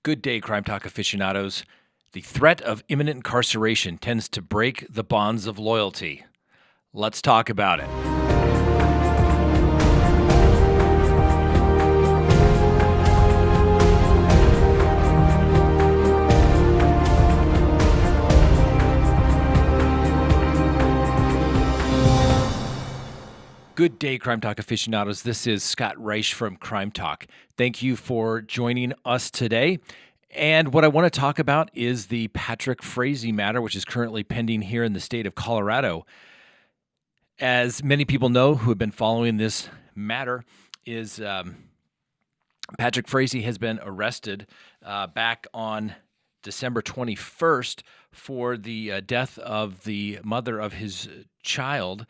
Good day, Crime Talk aficionados. The threat of imminent incarceration tends to break the bonds of loyalty. Let's talk about it. Good day, Crime Talk aficionados. This is Scott Reisch from Crime Talk. Thank you for joining us today. And what I want to talk about is the Patrick Frazee matter, which is currently pending here in the state of Colorado. As many people know who have been following this matter, is Patrick Frazee has been arrested back on December 21st for the death of the mother of his child,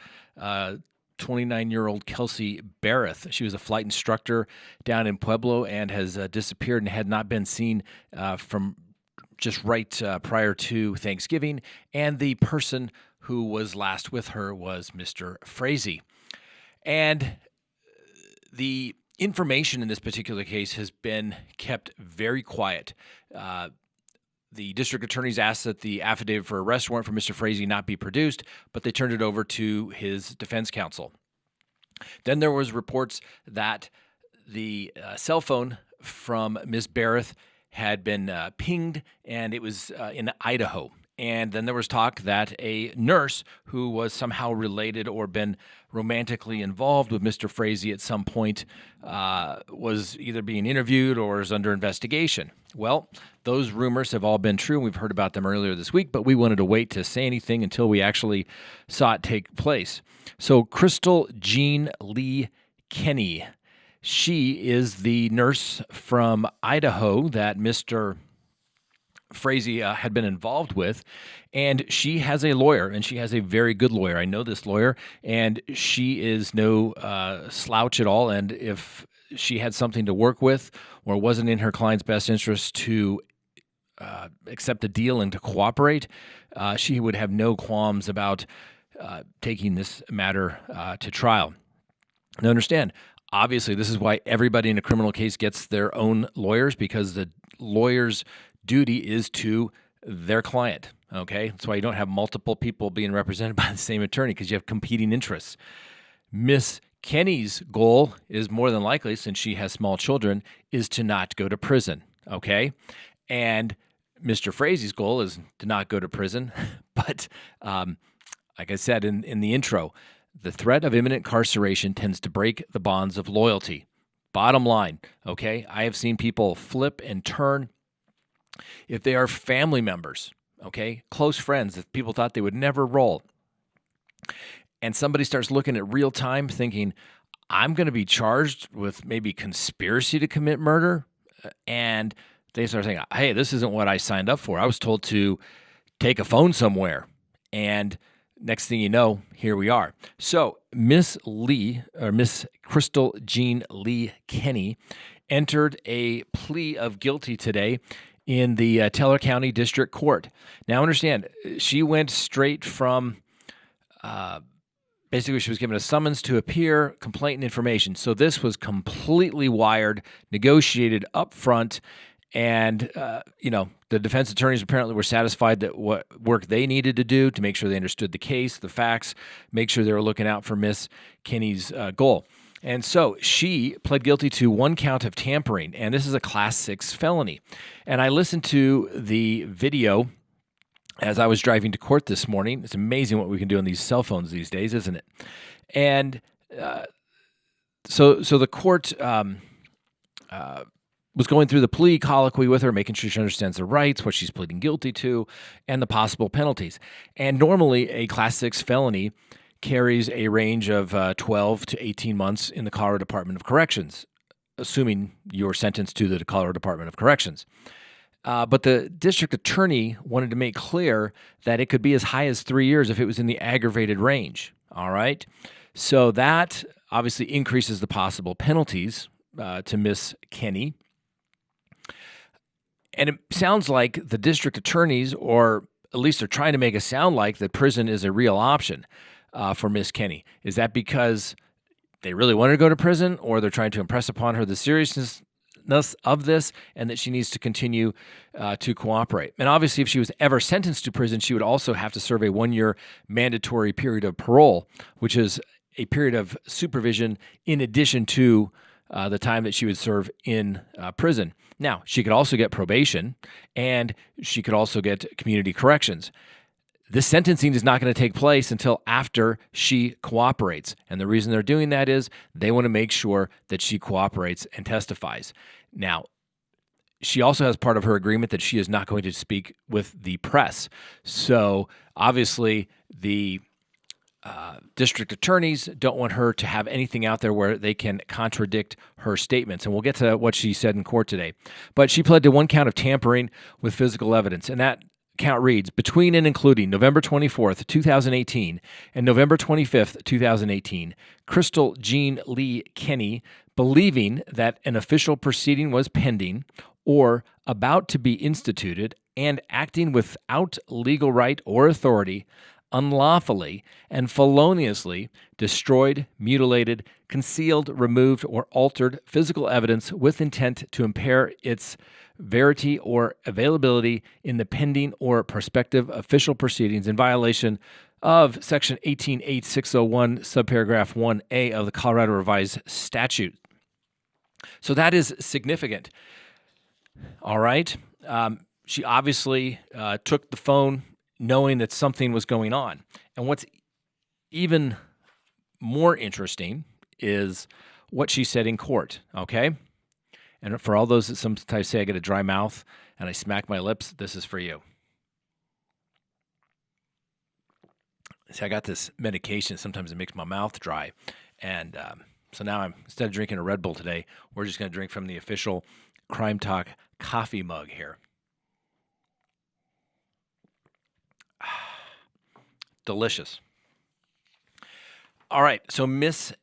29-year-old Kelsey Berreth. She was a flight instructor down in Pueblo and has disappeared and had not been seen from just right prior to Thanksgiving. And the person who was last with her was Mr. Frazee. And the information in this particular case has been kept very quiet. The district attorneys asked that the affidavit for arrest warrant for Mr. Frazee not be produced, but they turned it over to his defense counsel. Then there was reports that the cell phone from Ms. Berreth had been pinged, and it was in Idaho. And then there was talk that a nurse who was somehow related or been romantically involved with Mr. Frazee at some point was either being interviewed or is under investigation. Well, those rumors have all been true, and we've heard about them earlier this week, but we wanted to wait to say anything until we actually saw it take place. So Krystal Jean Lee Kenney, she is the nurse from Idaho that Mr. Frazee had been involved with, and she has a lawyer, and she has a very good lawyer. I know this lawyer, and she is no slouch at all, and if she had something to work with or wasn't in her client's best interest to accept a deal and to cooperate, she would have no qualms about taking this matter to trial. Now understand, obviously this is why everybody in a criminal case gets their own lawyers, because the lawyer's duty is to their client, okay? That's why you don't have multiple people being represented by the same attorney, because you have competing interests. Miss Kenney's goal is more than likely, since she has small children, is to not go to prison, okay? And Mr. Frazee's goal is to not go to prison, but like I said in the intro, the threat of imminent incarceration tends to break the bonds of loyalty. Bottom line, okay? I have seen people flip and turn if they are family members, okay, close friends, if people thought they would never roll, and somebody starts looking at real time thinking, I'm going to be charged with maybe conspiracy to commit murder, and they start saying, hey, this isn't what I signed up for. I was told to take a phone somewhere, and next thing you know, here we are. So Miss Krystal Jean Lee Kenney entered a plea of guilty today in the Teller County District Court. Now understand, she went straight from, basically she was given a summons to appear, complaint and information. So this was completely wired, negotiated up front, and the defense attorneys apparently were satisfied that what work they needed to do to make sure they understood the case, the facts, make sure they were looking out for Miss Kenney's goal. And so she pled guilty to one count of tampering, and this is a Class 6 felony. And I listened to the video as I was driving to court this morning. It's amazing what we can do on these cell phones these days, isn't it? And so the court was going through the plea colloquy with her, making sure she understands her rights, what she's pleading guilty to, and the possible penalties. And normally a Class 6 felony carries a range of 12 to 18 months in the Colorado Department of Corrections, assuming you're sentenced to the Colorado Department of Corrections. But the district attorney wanted to make clear that it could be as high as 3 years if it was in the aggravated range, all right? So that obviously increases the possible penalties to Miss Kenney. And it sounds like the district attorneys, or at least they're trying to make it sound like that prison is a real option for Miss Kenney. Is that because they really want her to go to prison, or they're trying to impress upon her the seriousness lawfulness of this and that she needs to continue to cooperate. And obviously, if she was ever sentenced to prison, she would also have to serve a 1-year mandatory period of parole, which is a period of supervision in addition to the time that she would serve in prison. Now, she could also get probation, and she could also get community corrections. This sentencing is not going to take place until after she cooperates. And the reason they're doing that is they want to make sure that she cooperates and testifies. Now, she also has part of her agreement that she is not going to speak with the press. So obviously, the district attorneys don't want her to have anything out there where they can contradict her statements. And we'll get to what she said in court today. But she pled to 1 count of tampering with physical evidence. And that count reads, between and including November 24th, 2018 and November 25th, 2018, Krystal Jean Lee Kenney, believing that an official proceeding was pending or about to be instituted and acting without legal right or authority, unlawfully and feloniously destroyed, mutilated, concealed, removed, or altered physical evidence with intent to impair its verity or availability in the pending or prospective official proceedings in violation of Section 18.8601, subparagraph 1A of the Colorado Revised Statute. So that is significant. All right. She obviously took the phone knowing that something was going on. And what's even more interesting is what she said in court, okay? And for all those that sometimes say I get a dry mouth and I smack my lips, this is for you. See, I got this medication. Sometimes it makes my mouth dry. And so now instead of drinking a Red Bull today, we're just going to drink from the official Crime Talk coffee mug here. Delicious. All right, so Miss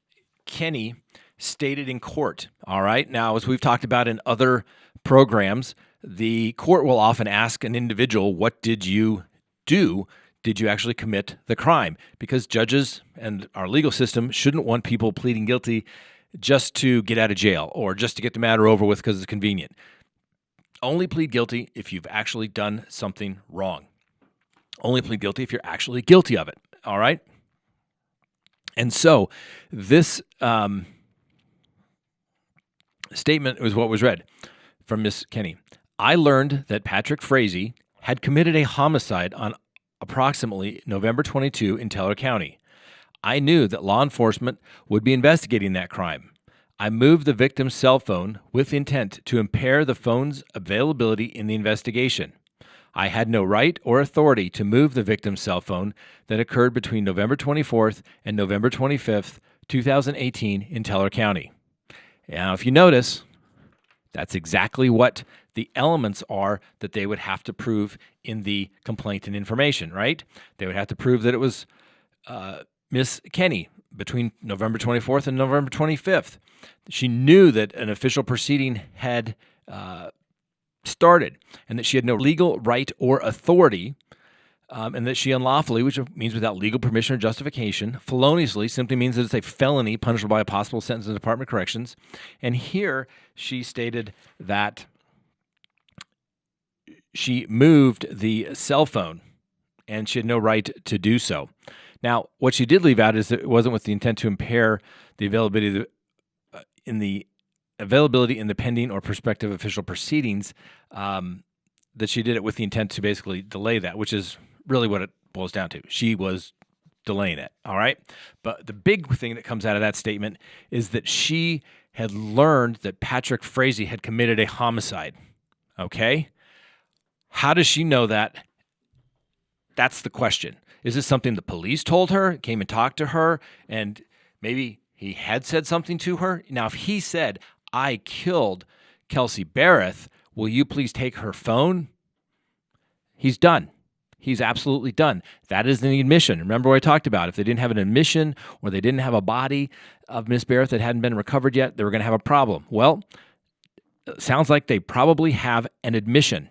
Kenney stated in court, all right? Now, as we've talked about in other programs, the court will often ask an individual, what did you do? Did you actually commit the crime? Because judges and our legal system shouldn't want people pleading guilty just to get out of jail or just to get the matter over with because it's convenient. Only plead guilty if you've actually done something wrong. Only plead guilty if you're actually guilty of it, all right? And so this statement was what was read from Miss Kenney. I learned that Patrick Frazee had committed a homicide on approximately November 22 in Teller County. I knew that law enforcement would be investigating that crime. I moved the victim's cell phone with intent to impair the phone's availability in the investigation. I had no right or authority to move the victim's cell phone that occurred between November 24th and November 25th, 2018 in Teller County. Now, if you notice, that's exactly what the elements are that they would have to prove in the complaint and information, right? They would have to prove that it was Miss Kenney between November 24th and November 25th. She knew that an official proceeding had started and that she had no legal right or authority, and that she unlawfully, which means without legal permission or justification, feloniously simply means that it's a felony punishable by a possible sentence in the Department of Corrections. And here she stated that she moved the cell phone and she had no right to do so. Now, what she did leave out is that it wasn't with the intent to impair the availability in the pending or prospective official proceedings, that she did it with the intent to basically delay that, which is really what it boils down to. She was delaying it, all right? But the big thing that comes out of that statement is that she had learned that Patrick Frazee had committed a homicide, okay? How does she know that? That's the question. Is this something the police told her, came and talked to her, and maybe he had said something to her? Now, if he said, I killed Kelsey Berreth, will you please take her phone? He's done. He's absolutely done. That is an admission. Remember what I talked about. If they didn't have an admission or they didn't have a body of Miss Berreth that hadn't been recovered yet, they were going to have a problem. Well, it sounds like they probably have an admission.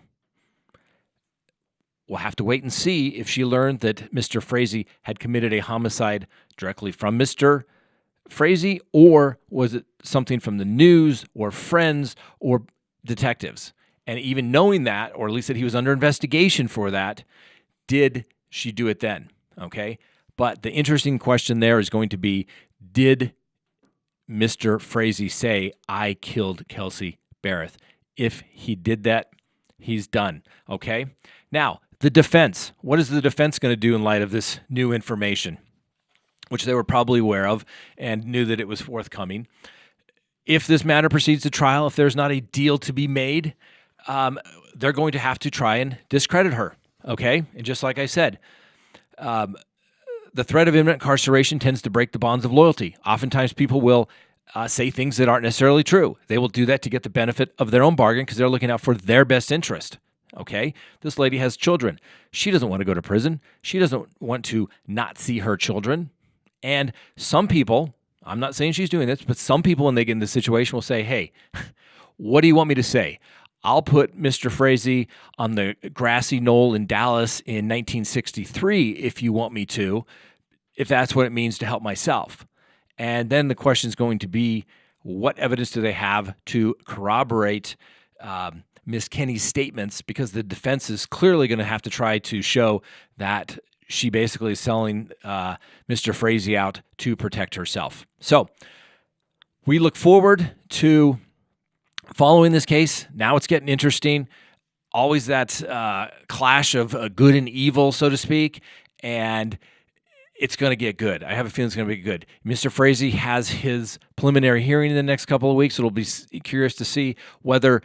We'll have to wait and see if she learned that Mr. Frazee had committed a homicide directly from Mr. Frazee, or was it something from the news or friends or detectives? And even knowing that, or at least that he was under investigation for that, did she do it then? Okay. But the interesting question there is going to be, did Mr. Frazee say, I killed Kelsey Berreth? If he did that, he's done. Okay. Now, the defense. What is the defense going to do in light of this new information, which they were probably aware of and knew that it was forthcoming? If this matter proceeds to trial, if there's not a deal to be made, they're going to have to try and discredit her. Okay. And just like I said, the threat of imminent incarceration tends to break the bonds of loyalty. Oftentimes people will say things that aren't necessarily true. They will do that to get the benefit of their own bargain because they're looking out for their best interest. Okay? This lady has children. She doesn't want to go to prison. She doesn't want to not see her children. And some people, I'm not saying she's doing this, but some people when they get in this situation will say, hey, what do you want me to say? I'll put Mr. Frazee on the grassy knoll in Dallas in 1963 if you want me to, if that's what it means to help myself. And then the question is going to be, what evidence do they have to corroborate Ms. Kenney's statements? Because the defense is clearly going to have to try to show that she basically is selling Mr. Frazee out to protect herself. So we look forward to following this case. Now it's getting interesting. Always that clash of good and evil, so to speak, and it's going to get good. I have a feeling it's going to be good. Mr. Frazee has his preliminary hearing in the next couple of weeks. It'll be curious to see whether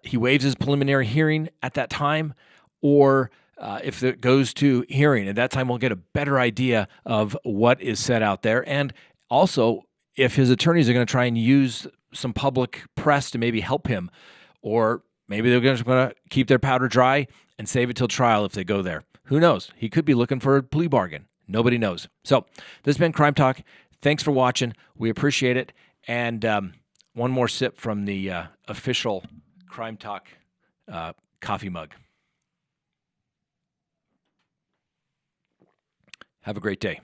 he waives his preliminary hearing at that time or if it goes to hearing. At that time, we'll get a better idea of what is said out there, and also if his attorneys are going to try and use some public press to maybe help him, or maybe they're just going to keep their powder dry and save it till trial if they go there. Who knows? He could be looking for a plea bargain. Nobody knows. So this has been Crime Talk. Thanks for watching. We appreciate it. And one more sip from the official Crime Talk coffee mug. Have a great day.